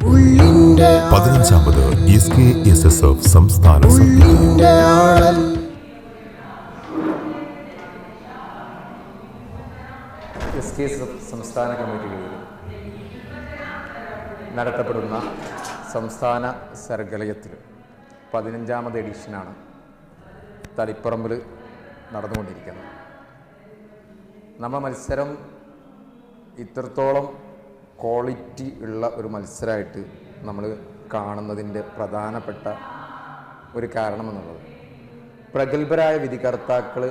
15ാമത് SKSSF സംസ്ഥാന SKSSF സംസ്ഥാന കമ്മിറ്റികളിൽ നടത്തപ്പെടുന്ന സംസ്ഥാന സർഗലയത്തിൽ 15ാമത് എഡിഷനാണ് തളിപ്പറമ്പിൽ നടന്നുകൊണ്ടിരിക്കുന്നത്. നമ്മുടെ മത്സരം ഇത്രത്തോളം ക്വാളിറ്റി ഉള്ള ഒരു മത്സരമായിട്ട് നമ്മൾ കാണുന്നതിൻ്റെ പ്രധാനപ്പെട്ട ഒരു കാരണമെന്നുള്ളത് പ്രഗത്ഭരായ വിധികർത്താക്കൾ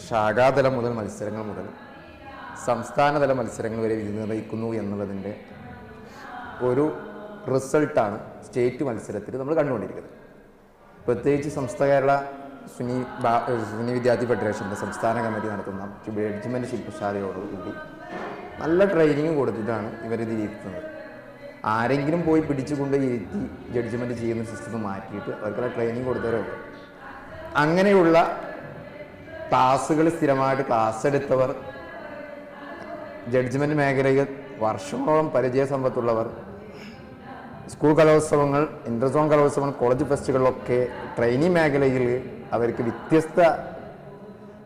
ശാഖാതലം മുതൽ മത്സരങ്ങൾ മുതൽ സംസ്ഥാനതല മത്സരങ്ങൾ വരെ വിധി നിർണ്ണയിക്കുന്നു എന്നുള്ളതിൻ്റെ ഒരു റിസൾട്ടാണ് സ്റ്റേറ്റ് മത്സരത്തിൽ നമ്മൾ കണ്ടുകൊണ്ടിരിക്കുന്നത്. പ്രത്യേകിച്ച് സമസ്ത കേരള സുന്നി വിദ്യാർത്ഥി ഫെഡറേഷൻ്റെ സംസ്ഥാന കമ്മിറ്റി നടത്തുന്ന ജഡ്ജ്മെൻറ്റ് ശില്പശാലയോടുകൂടി നല്ല ട്രെയിനിങ് കൊടുത്തിട്ടാണ് ഇവരിത് ഇരുത്തുന്നത്. ആരെങ്കിലും പോയി പിടിച്ചുകൊണ്ട് ഇരുത്തി ജഡ്ജ്മെൻറ്റ് ചെയ്യുന്ന സിസ്റ്റം മാറ്റിയിട്ട് അവർക്കുള്ള ട്രെയിനിങ് കൊടുത്തവരോ അങ്ങനെയുള്ള ക്ലാസ്സുകൾ സ്ഥിരമായിട്ട് ക്ലാസ് എടുത്തവർ, ജഡ്ജ്മെൻറ്റ് മേഖലയിൽ വർഷങ്ങളോളം പരിചയസമ്പത്തുള്ളവർ, സ്കൂൾ കലോത്സവങ്ങൾ, ഇൻ്റർസോൺ കലോത്സവങ്ങൾ, കോളേജ് ഫെസ്റ്റുകളിലൊക്കെ ട്രെയിനിങ് മേഖലയിൽ അവർക്ക് വ്യത്യസ്ത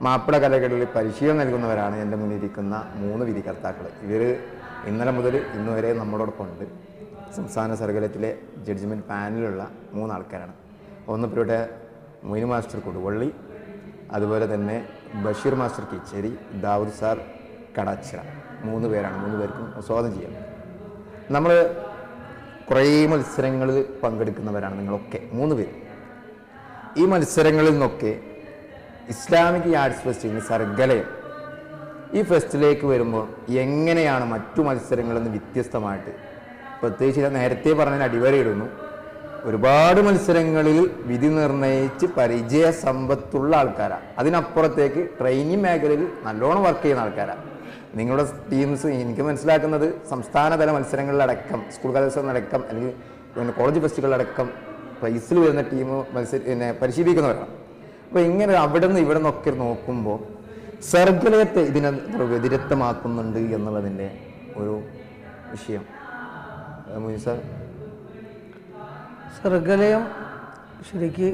മാപ്പിള കലകളിൽ പരിശീലനം നൽകുന്നവരാണ് എൻ്റെ മുന്നിലിരിക്കുന്ന 3 വിധികർത്താക്കൾ. ഇവർ ഇന്നലെ മുതൽ ഇന്ന് വരെ നമ്മളോടൊപ്പം ഉണ്ട്. സംസ്ഥാന സർഗലത്തിലെ ജഡ്ജ്മെൻറ്റ് പാനലിലുള്ള 3 ആൾക്കാരാണ്. ഒന്ന് ഇവിടെ മൊയ്നു മാസ്റ്റർ കൊടുവള്ളി, അതുപോലെ തന്നെ ബഷീർ മാസ്റ്റർ കിച്ചേരി, ദാവൂദ് സാർ കടാച്ചിറ. 3 പേരാണ്. 3 പേർക്കും സ്വാഗതം ചെയ്യാം. നമ്മൾ കുറേ മത്സരങ്ങളിൽ പങ്കെടുക്കുന്നവരാണ് നിങ്ങളൊക്കെ 3 പേര്. ഈ മത്സരങ്ങളിൽ നിന്നൊക്കെ ഇസ്ലാമിക് ആർട്സ് ഫെസ്റ്റിന് സർഗലയം ഈ ഫെസ്റ്റിലേക്ക് വരുമ്പോൾ എങ്ങനെയാണ് മറ്റു മത്സരങ്ങളിൽ നിന്ന് വ്യത്യസ്തമായിട്ട്, പ്രത്യേകിച്ച് നേരത്തെ പറഞ്ഞതിന് അടിവരയിടുന്നു, ഒരുപാട് മത്സരങ്ങളിൽ വിധി നിർണയിച്ച് പരിചയ സമ്പത്തുള്ള ആൾക്കാരാണ്. അതിനപ്പുറത്തേക്ക് ട്രെയിനിങ് മേഖലയിൽ നല്ലോണം വർക്ക് ചെയ്യുന്ന ആൾക്കാരാണ് നിങ്ങളുടെ ടീംസ്. എനിക്ക് മനസ്സിലാക്കുന്നത് സംസ്ഥാനതല മത്സരങ്ങളിലടക്കം, സ്കൂൾ കലോത്സവങ്ങളടക്കം, അല്ലെങ്കിൽ കോളേജ് ഫെസ്റ്റുകളിലടക്കം പ്രൈസിൽ വരുന്ന ടീം പരിശീലിക്കുന്നവരാണ്. അപ്പോൾ ഇങ്ങനെ അവിടെ നിന്ന് ഇവിടെ നിന്നൊക്കെ നോക്കുമ്പോൾ സർഗലയത്തെ ഇതിനെ വ്യതിരക്തമാക്കുന്നുണ്ട് എന്നുള്ളതിൻ്റെ ഒരു വിഷയം. സാർ, സർഗലയം ശരിക്ക്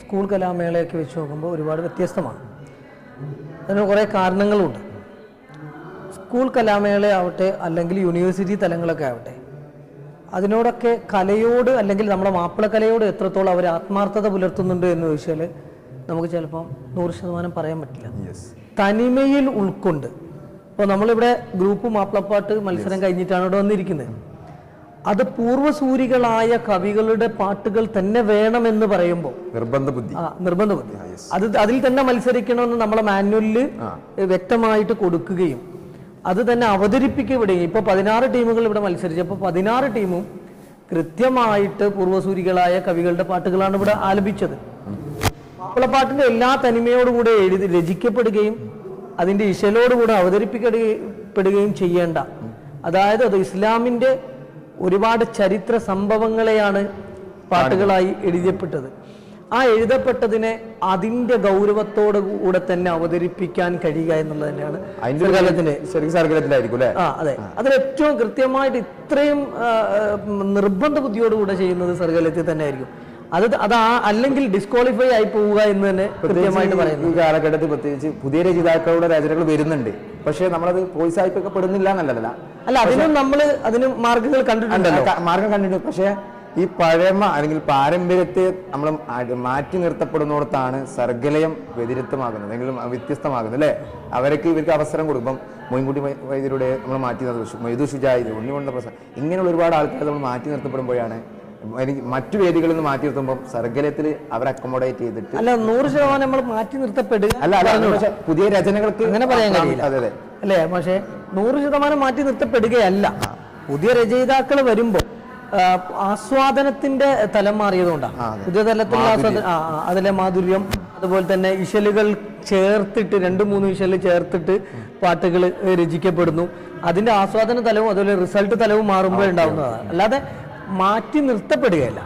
സ്കൂൾ കലാമേളയൊക്കെ വെച്ച് നോക്കുമ്പോൾ ഒരുപാട് വ്യത്യസ്തമാണ്. അതിന് കുറേ കാരണങ്ങളുണ്ട്. സ്കൂൾ കലാമേളയാവട്ടെ അല്ലെങ്കിൽ യൂണിവേഴ്സിറ്റി തലങ്ങളൊക്കെ ആവട്ടെ, അതിനോടൊക്കെ കലയോട് അല്ലെങ്കിൽ നമ്മുടെ മാപ്പിള കലയോട് എത്രത്തോളം അവർ ആത്മാർത്ഥത പുലർത്തുന്നുണ്ട് എന്ന് ചോദിച്ചാൽ നമുക്ക് ചിലപ്പം 100% പറയാൻ പറ്റില്ല. തനിമയിൽ ഉൾക്കൊണ്ട് ഇപ്പോൾ നമ്മളിവിടെ ഗ്രൂപ്പ് മാപ്പിളപ്പാട്ട് മത്സരം കഴിഞ്ഞിട്ടാണ് ഇവിടെ വന്നിരിക്കുന്നത്. അത് പൂർവ്വസൂരികളായ കവികളുടെ പാട്ടുകൾ തന്നെ വേണമെന്ന് പറയുമ്പോൾ നിർബന്ധ ബുദ്ധി അതിൽ തന്നെ മത്സരിക്കണമെന്ന് നമ്മളെ മാനുവലിൽ വ്യക്തമായിട്ട് കൊടുക്കുകയും അത് തന്നെ അവതരിപ്പിക്കപ്പെടുകയും. ഇപ്പോൾ 16 ടീമുകൾ ഇവിടെ മത്സരിച്ചപ്പോൾ 16 ടീമും കൃത്യമായിട്ട് പൂർവ്വസൂരികളായ കവികളുടെ പാട്ടുകളാണ് ഇവിടെ ആലപിച്ചത്. മാപ്പിളപ്പാട്ടിന്റെ എല്ലാ തനിമയോടുകൂടെ രചിക്കപ്പെടുകയും അതിന്റെ ഇശലോടുകൂടെ അവതരിപ്പിക്കപ്പെടുകയും ചെയ്യേണ്ട, അതായത് അത് ഇസ്ലാമിന്റെ ഒരുപാട് ചരിത്ര സംഭവങ്ങളെയാണ് പാട്ടുകളായി എഴുതപ്പെട്ടത്. ആ എഴുതപ്പെട്ടതിനെ അതിന്റെ ഗൗരവത്തോടു കൂടെ തന്നെ അവതരിപ്പിക്കാൻ കഴിയുക എന്നുള്ളത് തന്നെയാണ് അതെ, അതിൽ ഏറ്റവും കൃത്യമായിട്ട് ഇത്രയും നിർബന്ധ ബുദ്ധിയോടുകൂടെ ചെയ്യുന്നത് സർഗലയത്തിൽ തന്നെ ആയിരിക്കും. അല്ലെങ്കിൽ ഡിസ്ക്വാളിഫൈ ആയി പോവുക എന്ന് തന്നെ കൃത്യമായിട്ട് പറയുന്നു. ഈ കാലഘട്ടത്തിൽ പ്രത്യേകിച്ച് പുതിയ രചയിതാക്കളുടെ രചനകൾ വരുന്നുണ്ട്, പക്ഷെ നമ്മളത് പ്രോത്സാഹിപ്പിക്കപ്പെടുന്നില്ല എന്നല്ല. അതിനും നമ്മൾ അതിന് മാർഗങ്ങൾ കണ്ടിട്ടുണ്ട്. പക്ഷെ ഈ പഴമ അല്ലെങ്കിൽ പാരമ്പര്യത്തെ നമ്മൾ മാറ്റി നിർത്തപ്പെടുന്നിടത്താണ് സർഗലയം വ്യതിരിക്തമാകുന്നത്, അല്ലെങ്കിൽ വ്യത്യസ്തമാകുന്നത് അല്ലേ. ഇവർക്ക് അവസരം കൊടുക്കും. മൊയ്ൻകുട്ടി വൈദ്യരുടെ നമ്മൾ മാറ്റി നിർത്തും, മൊയ്തു ഷുജായി, ഉണ്ണികൊണ്ട പ്രസാദ്, ഇങ്ങനെയുള്ള ഒരുപാട് ആൾക്കാർ നമ്മൾ മാറ്റി നിർത്തപ്പെടുമ്പോഴാണ് മറ്റു വേദികളിൽ നിന്ന് മാറ്റി നിർത്തുമ്പോൾ സർഗലയത്തിൽ അവർ അക്കോമഡേറ്റ് ചെയ്തിട്ട് 100% നമ്മൾ മാറ്റി നിർത്തപ്പെടുക പക്ഷെ പുതിയ രചനകൾക്ക് അങ്ങനെ പറയാൻ കഴിയില്ല അല്ലേ. പക്ഷെ 100% മാറ്റി നിർത്തപ്പെടുകയല്ല. പുതിയ രചയിതാക്കൾ വരുമ്പോൾ ആസ്വാദനത്തിന്റെ തലം മാറിയതുകൊണ്ടാണ്. പുതിയ തലത്തിലുള്ള അതിലെ മാധുര്യം, അതുപോലെ തന്നെ ഇശലുകൾ ചേർത്തിട്ട് 2-3 ഇശല് ചേർത്തിട്ട് പാട്ടുകൾ രചിക്കപ്പെടുന്നു. അതിന്റെ ആസ്വാദന തലവും അതുപോലെ റിസൾട്ട് തലവും മാറുമ്പോൾ ഉണ്ടാവുന്നതാണ്. അല്ലാതെ മാറ്റി നിർത്തപ്പെടുകയല്ല.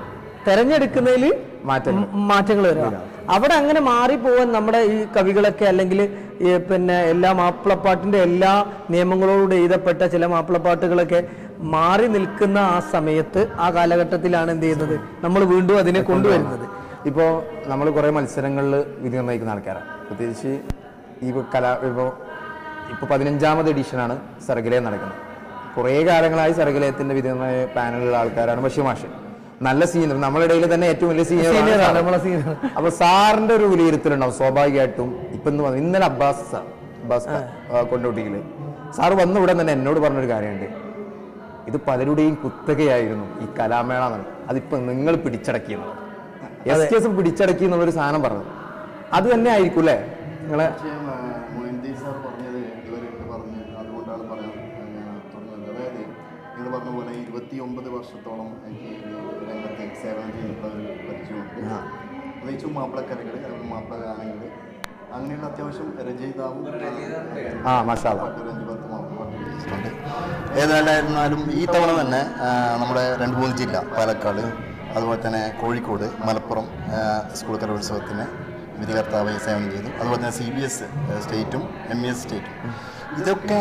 തെരഞ്ഞെടുക്കുന്നതിൽ മാറ്റങ്ങൾ വരിക. അവിടെ അങ്ങനെ മാറിപ്പോവാൻ നമ്മുടെ ഈ കവികളൊക്കെ അല്ലെങ്കിൽ പിന്നെ എല്ലാ മാപ്പിളപ്പാട്ടിൻ്റെ എല്ലാ നിയമങ്ങളോട് എഴുതപ്പെട്ട ചില മാപ്പിളപ്പാട്ടുകളൊക്കെ മാറി നിൽക്കുന്ന ആ സമയത്ത് ആ കാലഘട്ടത്തിലാണ് എന്ത് ചെയ്യുന്നത് നമ്മൾ വീണ്ടും അതിനെ കൊണ്ടുവരുന്നത്. ഇപ്പോൾ നമ്മൾ കുറേ മത്സരങ്ങളിൽ വിധി നിർണ്ണയിക്കുന്ന ആൾക്കാരാണ്. പ്രത്യേകിച്ച് ഈ ഇപ്പോൾ 15ാമത് എഡിഷനാണ് സർഗലയം നടക്കുന്നത്. കുറേ കാലങ്ങളായി സർഗലയത്തിൻ്റെ വിധി നിർണ്ണയ പാനലുള്ള ആൾക്കാരാണ് ബഷീർ മാഷ്. നല്ല സീനിയർ, നമ്മുടെ ഇടയിൽ തന്നെ ഏറ്റവും വലിയ സീനിയറാണ് നമ്മളെ സീനിയർ. അപ്പോൾ സാറിൻ്റെ ഒരു വിലയിരുത്തലുണ്ടാവും സ്വാഭാവികമായിട്ടും. ഇപ്പം ഇന്നലെ അബ്ബാസ് കൊണ്ടോട്ടിയിൽ സാറ് വന്ന ഉടൻ തന്നെ എന്നോട് പറഞ്ഞൊരു കാര്യമുണ്ട്, ഇത് പലരുടെയും കുത്തകയായിരുന്നു ഈ കലാമേള എന്നുള്ളത്, അതിപ്പോൾ നിങ്ങൾ പിടിച്ചടക്കിയെന്നുള്ളത്. SKS പിടിച്ചടക്കി എന്നുള്ളൊരു സാധനം പറഞ്ഞത് അത് തന്നെ ആയിരിക്കും അല്ലേ നിങ്ങളെ? സാർ പറഞ്ഞത് ഇതുവരെ പറഞ്ഞ് അതുകൊണ്ടാണ് പറയാൻ തുടങ്ങുന്നത്. അതായത് നിങ്ങൾ പറഞ്ഞ പോലെ 29 വർഷത്തോളം എനിക്ക് രംഗത്ത് സേവനം ചെയ്യുന്ന ഒരു പരിചയമുണ്ട്. പ്രത്യേകിച്ചും മാപ്പിളക്കരകൾ, മാപ്പിള ഗാനങ്ങൾ, അങ്ങനെയുള്ള അത്യാവശ്യം രചയിതാവും ഏതായാലും ഈ തവണ തന്നെ നമ്മുടെ 2-3 ജില്ല, പാലക്കാട്, അതുപോലെ തന്നെ കോഴിക്കോട്, മലപ്പുറം സ്കൂൾ കലോത്സവത്തിന് വിധികർത്താവായി സേവനം ചെയ്തു. അതുപോലെ തന്നെ CBS സ്റ്റേറ്റും MES സ്റ്റേറ്റും. ഇതൊക്കെ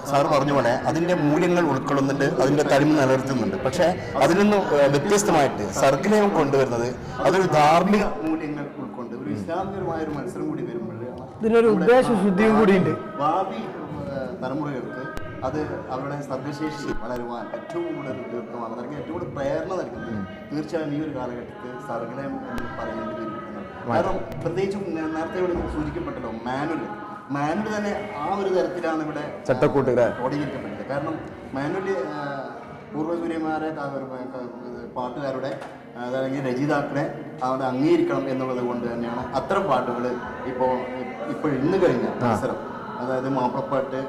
സാറ് പറഞ്ഞ പോലെ അതിൻ്റെ മൂല്യങ്ങൾ ഉൾക്കൊള്ളുന്നുണ്ട്, അതിൻ്റെ തനിമ നിലനിർത്തുന്നുണ്ട്. പക്ഷേ അതിൽ നിന്ന് വ്യത്യസ്തമായിട്ട് സർഗലയം കൊണ്ടുവരുന്നത് അതൊരു ധാർമ്മിക മൂല്യങ്ങൾ ഉൾക്കൊണ്ട് ഒരു ഇസ്ലാമികമായ ഒരു മത്സരം കൂടി വരുമ്പോൾ ഇതിനൊരു ഉദ്ദേശശുദ്ധിയും കൂടിയുണ്ട്. ഭാവി തലമുറകൾക്ക് അത് അവരുടെ സർഗശേഷി വളരുവാൻ ഏറ്റവും കൂടുതൽ ദീർഘമാണ്, അല്ലെങ്കിൽ ഏറ്റവും കൂടുതൽ പ്രേരണ നൽകുന്നത് തീർച്ചയായും ഈ ഒരു കാലഘട്ടത്തിൽ സർഗലയം എന്ന് പറയേണ്ടി വരും. കാരണം പ്രത്യേകിച്ചും നേരത്തെ ഇവിടെ സൂചിക്കപ്പെട്ടല്ലോ മാനുവൽ തന്നെ ആ ഒരു തരത്തിലാണ് ഇവിടെ ക്രോഡീകരിക്കപ്പെട്ടത്. കാരണം മാനുവൽ പൂർവ്വസൂര്യന്മാരെ പാട്ടുകാരുടെ അതല്ലെങ്കിൽ രചയിതാക്കളെ അവിടെ അംഗീകരിക്കണം എന്നുള്ളത് കൊണ്ട് തന്നെയാണ് അത്തരം പാട്ടുകൾ ഇപ്പോൾ ഇന്ന് കഴിഞ്ഞ മത്സരം, അതായത് മാപ്പിളപ്പാട്ട്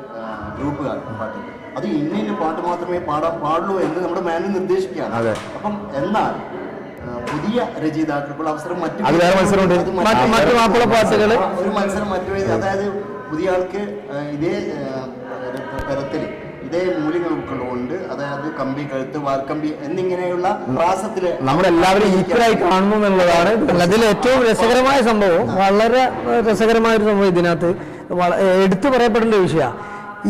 ഗ്രൂപ്പുകാർ പാട്ട്, അത് ഇന്ന പാട്ട് മാത്രമേ പാടുള്ളൂ എന്ന് നമ്മുടെ മാനുവൽ നിർദ്ദേശിക്കുകയാണ്. അപ്പം എന്നാൽ പുതിയ രചയിതാക്കൾക്കുള്ള അവസരം ഒരു മത്സരം അതായത് പുതിയ ആൾക്ക് ഇതേ തരത്തിൽ ഇതേ മൂല്യങ്ങൾ ഉൾക്കൊണ്ടുകൊണ്ട്, അതായത് കമ്പി, കഴുത്ത്, വാർക്കമ്പി എന്നിങ്ങനെയുള്ള പ്രാസത്തില് നമ്മളെല്ലാവരും ഈക്വലായി കാണുന്നു എന്നുള്ളതാണ് അതിൽ ഏറ്റവും രസകരമായ സംഭവം. വളരെ രസകരമായ ഒരു സംഭവം ഇതിനകത്ത് എടുത്തു പറയപ്പെടേണ്ട വിഷയമാണ്.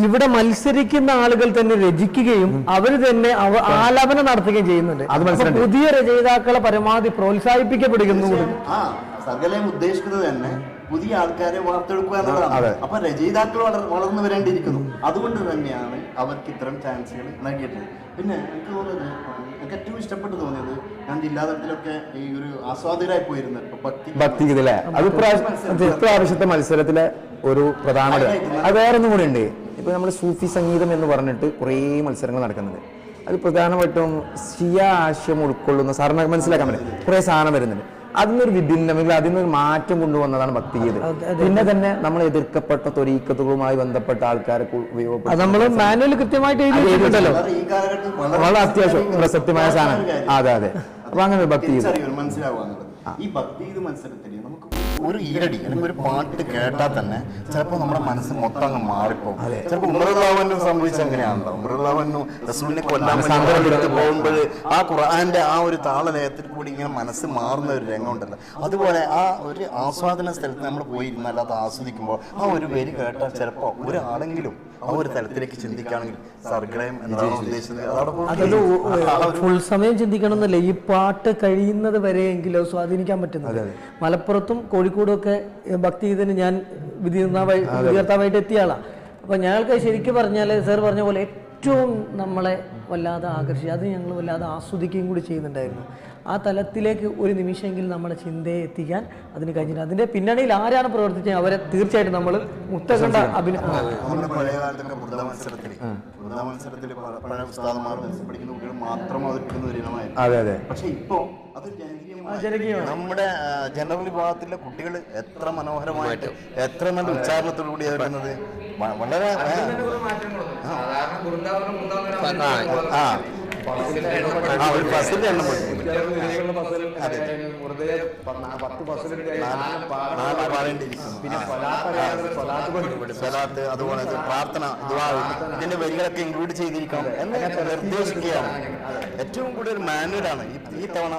ഇവിടെ മത്സരിക്കുന്ന ആളുകൾ തന്നെ രചിക്കുകയും അവർ തന്നെ ആലാപനം നടത്തുകയും ചെയ്യുന്നുണ്ട്. പുതിയ രചയിതാക്കളെ പരമാവധി പ്രോത്സാഹിപ്പിക്കപ്പെടുന്നു. സകലം ഉദ്ദേശിക്കുന്നത് തന്നെ പുതിയ ആൾക്കാരെ വാർത്തെടുക്കുക എന്നുള്ളതാണ്. അപ്പൊ രചയിതാക്കൾ വളർന്നു വരേണ്ടിയിരിക്കുന്നു. അതുകൊണ്ട് തന്നെയാണ് അവർക്ക് ഇത്തരം ചാൻസുകൾ നൽകിയിട്ടുള്ളത്. പിന്നെ എനിക്ക് തോന്നുന്നത്, എനിക്ക് ഏറ്റവും ഇഷ്ടപ്പെട്ടു തോന്നിയത്, ഞാൻ ജില്ലാതലത്തിലൊക്കെ ഈ ഒരു ആസ്വാദകരായി പോയിരുന്നു ഭക്തിഗീതല്ലേ. അത് ഇപ്രാവശ്യത്തെ മത്സരത്തിലെ ഒരു പ്രധാന അത് വേറൊന്നും കൂടി ഉണ്ട്. ഇപ്പൊ നമ്മൾ സൂഫി സംഗീതം എന്ന് പറഞ്ഞിട്ട് കുറേ മത്സരങ്ങൾ നടക്കുന്നുണ്ട്. അത് പ്രധാനമായിട്ടും ഷിയ ആശയം ഉൾക്കൊള്ളുന്ന, സാറിന് മനസ്സിലാക്കാൻ പറ്റും, കുറേ സാധനം വരുന്നുണ്ട്. അതിനൊരു വിഭിന്നം, അതിനൊരു മാറ്റം കൊണ്ടുവന്നതാണ് ഭക്തിഗീത്. പിന്നെ തന്നെ നമ്മൾ എതിർക്കപ്പെട്ട ത്വരീക്കത്തുകളുമായി ബന്ധപ്പെട്ട ആൾക്കാരെ വളരെ അത്യാവശ്യം പ്രസക്തമായ സാധനം. അതെ. അപ്പൊ അങ്ങനെ ഭക്തിഗീത് മനസ്സിലാവുക. ഈ ഭക്തിഗീത് മത്സരത്തിൽ നമുക്ക് ഒരു ഈരടി അല്ലെങ്കിൽ ഒരു പാട്ട് കേട്ടാൽ തന്നെ ചിലപ്പോൾ നമ്മുടെ മനസ്സ് മൊത്തം അങ്ങ് മാറിപ്പോകും. ചിലപ്പോൾ ഉമറുല്ലാഹുവിനും സംഭവിച്ച അങ്ങനെയാണല്ലോ. ഉമറുല്ലാഹുവിനും റസൂലിനെ കൊല്ലാൻ എടുത്ത് പോകുമ്പോൾ ആ ഖുർആന്റെ ആ ഒരു താളലയത്തിൽ കൂടി ഇങ്ങനെ മനസ്സ് മാറുന്ന ഒരു രംഗമുണ്ടല്ലോ. അതുപോലെ ആ ഒരു ആസ്വാദന സ്ഥലത്ത് നമ്മൾ പോയിരുന്നാൽ അത് ആസ്വദിക്കുമ്പോൾ ആ ഒരു വരി കേട്ടാൽ ചിലപ്പോൾ ഒരാളെങ്കിലും ആ ഒരു തലത്തിലേക്ക് ചിന്തിക്കുകയാണെങ്കിൽ സർഗലയം എന്നാണ് ഉദ്ദേശിച്ചത്. ഫുൾ സമയം ചിന്തിക്കണം എന്നല്ല, ഈ പാട്ട് കഴിയുന്നത് വരെയെങ്കിലും സ്വാധീനിക്കാൻ പറ്റുന്നത്. മലപ്പുറത്തും കോഴിക്കോടും ഒക്കെ ഭക്തിഗീതന് ഞാൻ വിധികർത്താവായിട്ട് എത്തിയ ആളാണ്. അപ്പം ഞങ്ങൾക്ക് ശരിക്കും പറഞ്ഞാൽ സാർ പറഞ്ഞ പോലെ ഏറ്റവും നമ്മളെ വല്ലാതെ ആകർഷിക്കുക, അത് ഞങ്ങൾ വല്ലാതെ ആസ്വദിക്കുകയും കൂടി ചെയ്യുന്നുണ്ടായിരുന്നു. ആ തലത്തിലേക്ക് ഒരു നിമിഷമെങ്കിലും നമ്മുടെ ചിന്തയെ എത്തിക്കാൻ അതിന് കഴിഞ്ഞില്ല. അതിൻ്റെ പിന്നണിയിൽ ആരാണ് പ്രവർത്തിച്ചത് അവരെ തീർച്ചയായിട്ടും നമ്മൾ മുത്തകണ്ട നമ്മുടെ ജനറൽ വിഭാഗത്തിലെ കുട്ടികൾ എത്ര മനോഹരമായിട്ട് എത്ര നല്ല ഉച്ചാരണത്തോടു കൂടി വരുന്നത്. വളരെ ഒരു ബസ്സിന്റെ എണ്ണം സ്വലാത്ത്, അതുപോലെ പ്രാർത്ഥന, ഇതിന്റെ വരികളൊക്കെ ഇൻക്ലൂഡ് ചെയ്തിരിക്കണം എന്നൊക്കെ നിർദ്ദേശിക്കുകയാണ്. ഏറ്റവും കൂടുതൽ മാനുവലാണ് ഈ തവണ.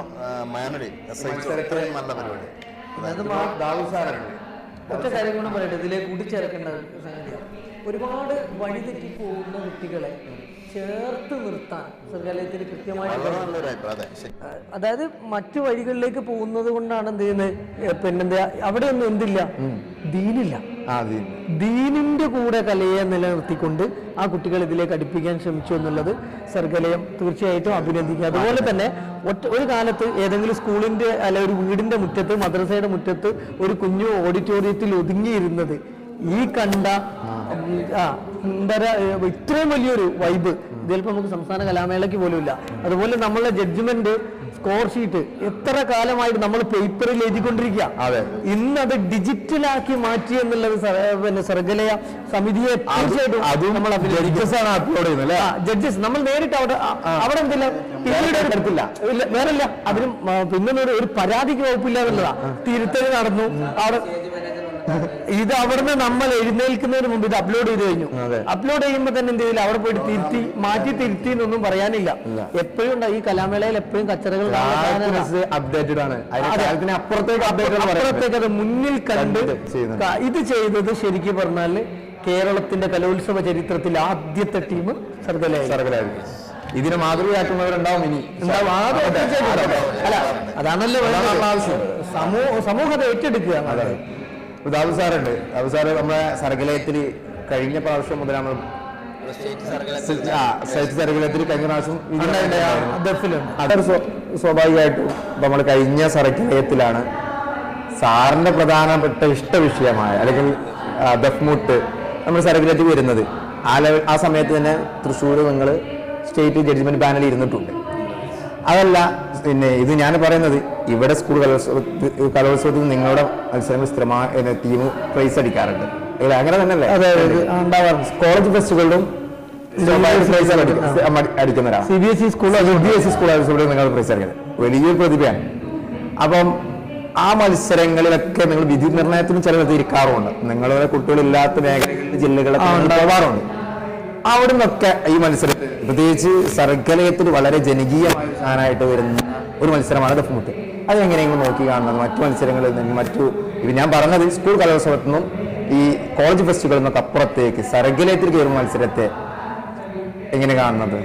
മാനുവൽ നല്ല പരിപാടി. ഒറ്റ കാര്യം കൂടെ പറയട്ടെ, ഇതിലേക്ക് കൂട്ടിച്ചേർക്കേണ്ട സംഗതിയാണ്. ഒരുപാട് വഴിതെറ്റി പോകുന്ന കുട്ടികളെ ചേർത്ത് നിർത്താൻ സർവകലാശാലയിൽ കൃത്യമായിട്ട്, അതായത് മറ്റു വഴികളിലേക്ക് പോകുന്നത് കൊണ്ടാണ് എന്ത് ചെയ്യുന്നത്, പിന്നെന്താ അവിടെ ഒന്നും എന്തില്ല, ദീനില്ല. ദീനിന്റെ കൂടെ കലയെ നിലനിർത്തിക്കൊണ്ട് ആ കുട്ടികൾ ഇതിലേക്ക് അടുപ്പിക്കാൻ ശ്രമിച്ചു എന്നുള്ളത് സർവകലാശാല തീർച്ചയായിട്ടും അഭിനന്ദിക്കുക. അതുപോലെ തന്നെ ഒരു കാലത്ത് ഏതെങ്കിലും സ്കൂളിന്റെ അല്ല ഒരു വീടിന്റെ മുറ്റത്ത്, മദ്രസയുടെ മുറ്റത്ത് ഒരു കുഞ്ഞു ഓഡിറ്റോറിയത്തിൽ ഒതുങ്ങിയിരുന്നത് ഈ കണ്ട ഇത്രയും വലിയൊരു വൈബ് ചിലപ്പോൾ നമുക്ക് സംസ്ഥാന കലാമേളയ്ക്ക് പോലും ഇല്ല. അതുപോലെ നമ്മളെ ജഡ്ജ്മെന്റ് സ്കോർ ഷീറ്റ് എത്ര കാലമായിട്ട് നമ്മൾ പേപ്പറിൽ എഴുതിക്കൊണ്ടിരിക്കുക, ഇന്നത് ഡിജിറ്റലാക്കി മാറ്റി എന്നുള്ളത് പിന്നെ സർവകലാശാല സമിതിയെ തീർച്ചയായിട്ടും നമ്മൾ ജഡ്ജസ് നമ്മൾ നേരിട്ട് അവിടെ എന്തില്ല എടുത്തില്ല, വേറല്ല അതിനും പിന്നെ ഒരു പരാതിക്ക് വകുപ്പില്ല എന്നുള്ളതാ. തിരുത്തൽ നടന്നു അവിടെ. ഇത് അവിടുന്ന് നമ്മൾ എഴുന്നേൽക്കുന്നതിന് മുമ്പ് ഇത് അപ്ലോഡ് ചെയ്ത് കഴിഞ്ഞു. അപ്ലോഡ് ചെയ്യുമ്പോൾ തന്നെ എന്ത് ചെയ്തില്ല, അവിടെ പോയിട്ട് തിരുത്തി മാറ്റി തിരുത്തി എന്നൊന്നും പറയാനില്ല. എപ്പോഴും ഉണ്ട് ഈ കലാമേളയിൽ എപ്പോഴും കച്ചറകൾ അപ്ഡേറ്റഡ് ആണ്, അപ്പുറത്തേക്ക് അത് മുന്നിൽ കണ്ട് ഇത് ചെയ്തത് ശരിക്കും പറഞ്ഞാല് കേരളത്തിന്റെ കലോത്സവ ചരിത്രത്തിൽ ആദ്യത്തെ ടീം സർവകലാശാല. ഇതിനെ മാതൃകയാക്കുന്നവരുണ്ടാവും ഇനി. അല്ല അതാണല്ലോ ആവശ്യം, സമൂഹത്തെ ഏറ്റെടുക്കുക. ദാവു സാറുണ്ട്. ദാവു സാറ് നമ്മുടെ സർവകലാശാലത്തിൽ കഴിഞ്ഞ പ്രാവശ്യം മുതൽ നമ്മൾ സർവകലാശാലത്തിൽ കഴിഞ്ഞ പ്രാവശ്യം സ്വാഭാവികമായിട്ടും നമ്മൾ കഴിഞ്ഞ സർവകലാശാലത്തിലാണ് സാറിന്റെ പ്രധാനപ്പെട്ട ഇഷ്ടവിഷയമായ അല്ലെങ്കിൽ ദഫ്മുട്ട് നമ്മൾ സർവകലാശാലത്തിൽ വരുന്നത്. ആ സമയത്ത് തന്നെ തൃശ്ശൂർ നിങ്ങൾ സ്റ്റേറ്റ് ജഡ്ജ്മെന്റ് പാനലിൽ ഇരുന്നിട്ടുണ്ട്. അതല്ല പിന്നെ ഇത് ഞാൻ പറയുന്നത് ഇവിടെ സ്കൂൾ കലോത്സവത്തിൽ നിങ്ങളുടെ മത്സരങ്ങൾ സ്ഥിരമായ ടീം പ്രൈസ് അടിക്കാറുണ്ട്, അങ്ങനെ തന്നെയല്ലേ? ഉണ്ടാവാറുണ്ട്. കോളേജ് ഫെസ്റ്റുകളിലും അടിക്കുന്നവരാണ്. CBSE സ്കൂൾ കലോത്സവത്തിൽ നിങ്ങൾ പ്രൈസ് അടിക്കുന്നത് വലിയൊരു പ്രതിഭയാണ്. അപ്പം ആ മത്സരങ്ങളിലൊക്കെ നിങ്ങൾ വിധി നിർണയത്തിനും ചിലവർ ഇരിക്കാറുണ്ട്. നിങ്ങളുടെ കുട്ടികളില്ലാത്ത മേഖലകളിൽ ജില്ലകളൊക്കെ ഉണ്ടാവാറുണ്ട്. അവിടെ നിന്നൊക്കെ ഈ മത്സരത്തിൽ പ്രത്യേകിച്ച് സർവകലാശാലയിൽ വളരെ ജനകീയമായ സാധനമായിട്ട് വരുന്ന ഒരു മത്സരമാണ് ദഫ്മുട്ട്. അതെങ്ങനെയെങ്കിലും നോക്കി കാണുന്നത് മറ്റു മത്സരങ്ങളിൽ നിന്ന്, മറ്റു ഞാൻ പറഞ്ഞത് സ്കൂൾ കലോത്സവത്തിൽ നിന്നും ഈ കോളേജ് ഫെസ്റ്റുകളിൽ നിന്നൊക്കെ അപ്പുറത്തേക്ക് സർവകലാശാലയിൽ കയറുന്ന മത്സരത്തെ എങ്ങനെ കാണുന്നത്?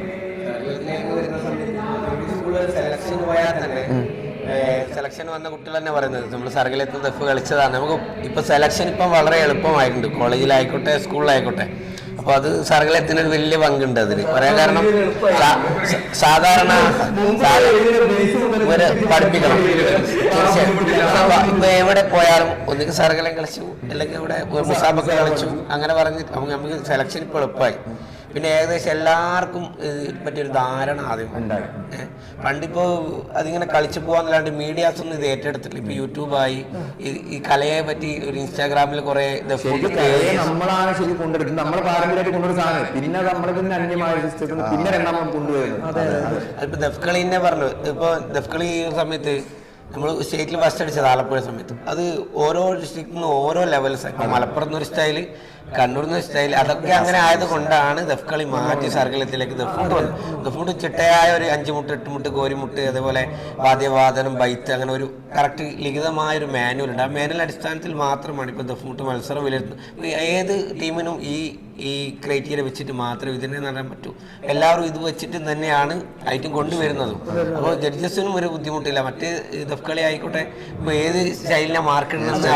സെലക്ഷൻ വന്ന കുട്ടികൾ തന്നെ പറയുന്നത് നമ്മൾ സർവകലാശാലയിൽ ദഫ് കളിച്ചതാണ്. നമുക്ക് ഇപ്പൊ സെലക്ഷൻ ഇപ്പം വളരെ എളുപ്പമായിട്ടുണ്ട്, കോളേജിലായിക്കോട്ടെ സ്കൂളിലായിക്കോട്ടെ. അപ്പോൾ അത് സർവകലാശാലത്തിന് ഒരു വലിയ പങ്കുണ്ട് അതിന് പറയാൻ. കാരണം സാധാരണ പഠിപ്പിക്കണം ഇപ്പൊ എവിടെ പോയാലും ഒന്നുകിൽ സർവകലാശാല കളിച്ചു അല്ലെങ്കിൽ ഇവിടെ മുസാബൊക്കെ കളിച്ചു അങ്ങനെ പറഞ്ഞ് നമുക്ക് സെലക്ഷൻ ഇപ്പോൾ എളുപ്പമായി. പിന്നെ ഏകദേശം എല്ലാവർക്കും പറ്റിയൊരു ധാരണ ആദ്യം ഉണ്ടായി. പണ്ടിപ്പോൾ അതിങ്ങനെ കളിച്ചു പോകാന്നല്ലാണ്ട് മീഡിയാസ് ഒന്നും ഇത് ഏറ്റെടുത്തിട്ടില്ല. ഇപ്പൊ യൂട്യൂബായി ഈ കലയെ പറ്റി ഒരു ഇൻസ്റ്റാഗ്രാമിൽ കുറെ നമ്മളാണ് ശരി കൊണ്ടെടുക്കുന്നത്, നമ്മളെ പാരമ്പര്യമായിട്ട് കൊണ്ടുവരുന്ന സാധനം പിന്നെ നമ്മൾ പിന്നെ അന്യമായ പിന്നെ രണ്ടാമത് കൊണ്ടുവരുന്നത്. അതിപ്പോ ദഫ്കളീനെ പറഞ്ഞു. ഇപ്പൊ ദഫ്കളി ഈ സമയത്ത് നമ്മൾ സ്റ്റേറ്റിൽ ഫസ്റ്റ് അടിച്ചത് ആലപ്പുഴ സമയത്ത് അത് ഓരോ ഡിസ്ട്രിക്റ്റിൽ നിന്ന് ഓരോ ലെവൽസ്. ഇപ്പൊ മലപ്പുറം എന്നൊരു സ്റ്റൈല്, കണ്ണൂർ എന്ന സ്റ്റൈൽ, അതൊക്കെ അങ്ങനെ ആയതുകൊണ്ടാണ് ദഫ്കളി മാറ്റി സർവകലാശാലയിലേക്ക് ദഫ്മുട്ട് വന്നത്. ദഫ്മുട്ട് ചിട്ടയായ ഒരു 5 മുട്ട് 8 മുട്ട് കോരിമുട്ട് അതേപോലെ വാദ്യവാദനം ബൈത്ത് അങ്ങനെ ഒരു കറക്റ്റ് ലിഖിതമായ ഒരു മാനുവൽ ഉണ്ട്. ആ മാനുവൽ അടിസ്ഥാനത്തിൽ മാത്രമാണ് ഇപ്പോൾ ദഫ്മുട്ട് മത്സരം വിലയിരുത്തുന്നത്. ഏത് ടീമിനും ഈ ക്രൈറ്റീരിയ വെച്ചിട്ട് മാത്രമേ ഇതിനെ നേടാൻ പറ്റൂ. എല്ലാവരും ഇത് വെച്ചിട്ട് തന്നെയാണ് ഐറ്റം കൊണ്ടുവരുന്നതും. അപ്പോൾ ജഡ്ജസിനും ഒരു ബുദ്ധിമുട്ടില്ല. മറ്റേ ദഫ്കളി ആയിക്കോട്ടെ ഇപ്പോൾ ഏത് സ്റ്റൈലിനെ മാർക്കിടുന്നത്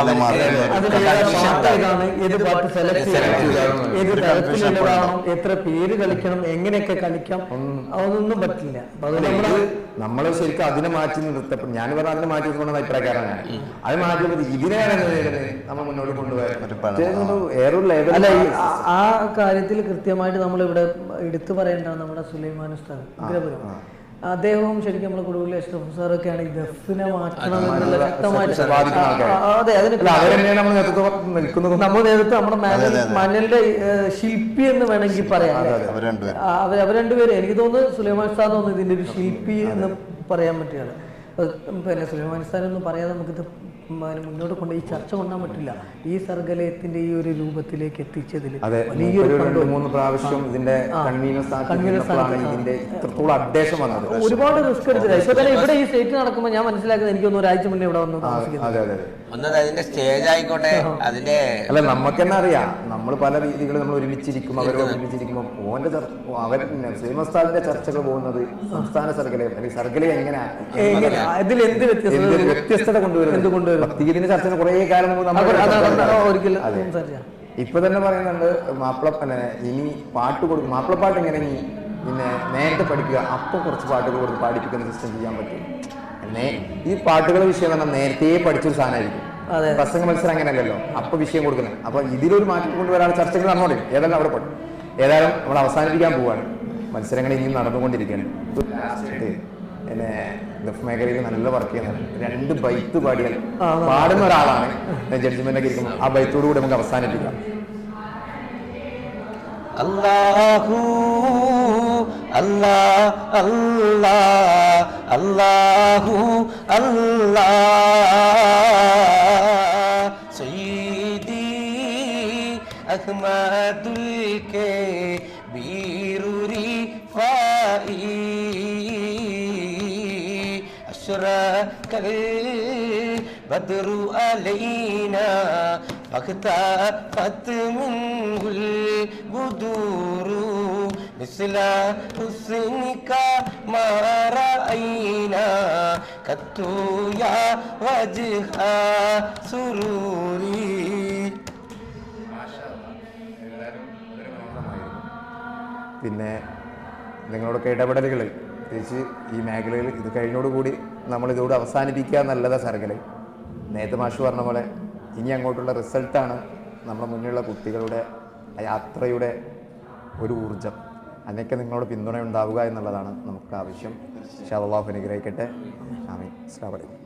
എത്ര പേര് കളിക്കണം എങ്ങനെയൊക്കെ കളിക്കാം അതൊന്നും പറ്റില്ല. നമ്മള് ശരിക്കും അതിനെ മാറ്റി നിർത്തപ്പോൾ ഞാൻ പറഞ്ഞ അതിനെ മാറ്റി നിർത്തുന്ന അഭിപ്രായക്കാരാണ്. അത് മാറ്റി ഇതിനെ നമ്മൾ മുന്നോട്ട് കൊണ്ടുപോകാൻ അല്ല ആ കാര്യത്തിൽ കൃത്യമായിട്ട് നമ്മളിവിടെ എടുത്തു പറയേണ്ടതാണ് നമ്മുടെ സുലൈമാൻ ഉസ്താദ് ഉഗ്രപുരം. അദ്ദേഹവും ശരിക്കും നമ്മുടെ കൊടുവിലെ അഷ്റഫ് സാറൊക്കെയാണ് ഈ ദഫിനെ മാറ്റണം എന്നുള്ള ശക്തമായിട്ട് നമ്മുടെ നേതൃത്വം നമ്മുടെ മാനുവലിന്റെ ശില്പി എന്ന് വേണമെങ്കിൽ പറയാം. അവർ രണ്ടുപേരും എനിക്ക് തോന്നുന്നു സുലൈമാൻ ഉസ്താദ് തോന്നുന്നു ഇതിന്റെ ഒരു ശില്പി എന്ന് പറയാൻ പറ്റുകയാണ്. പിന്നെ സുലൈമാൻ ഉസ്താദ് ഒന്നും പറയാതെ നമുക്കിത് മുന്നോട്ട് കൊണ്ട് ഈ ചർച്ച കൊണ്ടാൻ പറ്റില്ല. ഈ സർഗലയത്തിന്റെ ഈ ഒരു രൂപത്തിലേക്ക് എത്തിച്ചതിൽ അതെ, വലിയൊരു 2-3 പ്രാവശ്യം ഇതിന്റെ കൺവീനർ സ്ഥാനത്ത് ഇതിന്റെ ഇത്രത്തോളം അപ്ഡേഷൻ വന്നത് ഒരുപാട് റിസ്ക് എടുത്തില്ല. ഇപ്പൊ തന്നെ ഇവിടെ ഈ സ്റ്റേറ്റ് നടക്കുമ്പോൾ ഞാൻ മനസ്സിലാക്കുന്നത് എനിക്കൊന്ന് ഒരാഴ്ച മുന്നേ ഇവിടെ വന്ന് താമസിക്കുന്നത്. അതെ അതെ ഒന്നത് അതിന്റെ സ്റ്റേജ് ആയിക്കോട്ടെ, അതിന്റെ അല്ല നമുക്ക് തന്നെ അറിയാം, നമ്മൾ പല രീതികൾ നമ്മൾ ഒരുമിച്ചിരിക്കും, അവരോട് ഒരുമിച്ചിരിക്കുമ്പോൾ ഓന്റെ അവർ ശ്രീമസ്താദിന്റെ ചർച്ചകൾ പോകുന്നത് സംസ്ഥാന സർഗലയം അല്ലെങ്കിൽ സർഗലയം ഇതിൽ എന്ത് വ്യത്യസ്തത കൊണ്ടുവരുന്നത്. ഭക്തിഗീതിന്റെ ചർച്ച കുറെ കാലം ഇപ്പൊ തന്നെ പറയുന്നുണ്ട് ഇനി പാട്ട് കൊടുക്കും, മാപ്പിളപ്പാട്ട് എങ്ങനെ ഇനി പിന്നെ നേരത്തെ പഠിക്കുക, അപ്പൊ കുറച്ച് പാട്ടുകൾ കൊടുത്ത് പാടിപ്പിക്കുന്ന സിസ്റ്റം ചെയ്യാൻ പറ്റും. ഈ പാട്ടുകളുടെ വിഷയം പറഞ്ഞാൽ നേരത്തെ പഠിച്ചൊരു സാധനമായിരിക്കും. പ്രസംഗ മത്സരം അങ്ങനെയല്ലല്ലോ, അപ്പൊ വിഷയം കൊടുക്കുന്നത്. അപ്പൊ ഇതിലൊരു മാറ്റം കൊണ്ടുവരാൻ ചർച്ചകൾ നടന്നോളൂ. ഏതായാലും അവിടെ പെട്ടു. ഏതായാലും നമ്മൾ അവസാനിപ്പിക്കാൻ പോവാണ്. മത്സരങ്ങൾ ഇനിയും നടന്നുകൊണ്ടിരിക്കുകയാണ്. പിന്നെ ദഫ് മേഖലയിൽ നല്ല വർക്ക് ചെയ്യുന്നത് 2 ബൈത്ത് പാടിയാൽ പാടുന്ന ഒരാളാണ് ജഡ്ജ്മെന്റ് ഒക്കെ ഇരിക്കുമ്പോൾ. ആ ബൈത്തോടു കൂടി നമുക്ക് അവസാനിപ്പിക്കാം. അല്ലാഹു അല്ലാഹ് അല്ലാഹ് അല്ലാഹു അല്ലാഹ് സയ്യിദി അഹ്മദുൽ കബീറുരി ഫായി അശ്റഖൽ ബദ്റു അലൈനാ فاختفت منه البدور مثل حسنك ما رأينا قط يا وجه سروري. പിന്നെ നിങ്ങളോടൊക്കെ ഇടപെടലുകൾ തിരിച്ച് ഈ മേഖലയിൽ ഇത് കഴിഞ്ഞോടുകൂടി നമ്മളിതോട് അവസാനിപ്പിക്കുക എന്നുള്ളതാണ് സർഗലയം. നേരത്തെ മാഷ് പറഞ്ഞ പോലെ ഇനി അങ്ങോട്ടുള്ള റിസൾട്ടാണ് നമ്മുടെ മുന്നിലുള്ള കുട്ടികളുടെ യാത്രയുടെ ഒരു ഊർജം. അതിനൊക്കെ നിങ്ങളോട് പിന്തുണ ഉണ്ടാവുക എന്നുള്ളതാണ് നമുക്ക് ആവശ്യം. ഇൻഷാ അല്ലാഹു അനുഗ്രഹിക്കട്ടെ. ആമീൻ. അസ്സലാമു അലൈക്കും.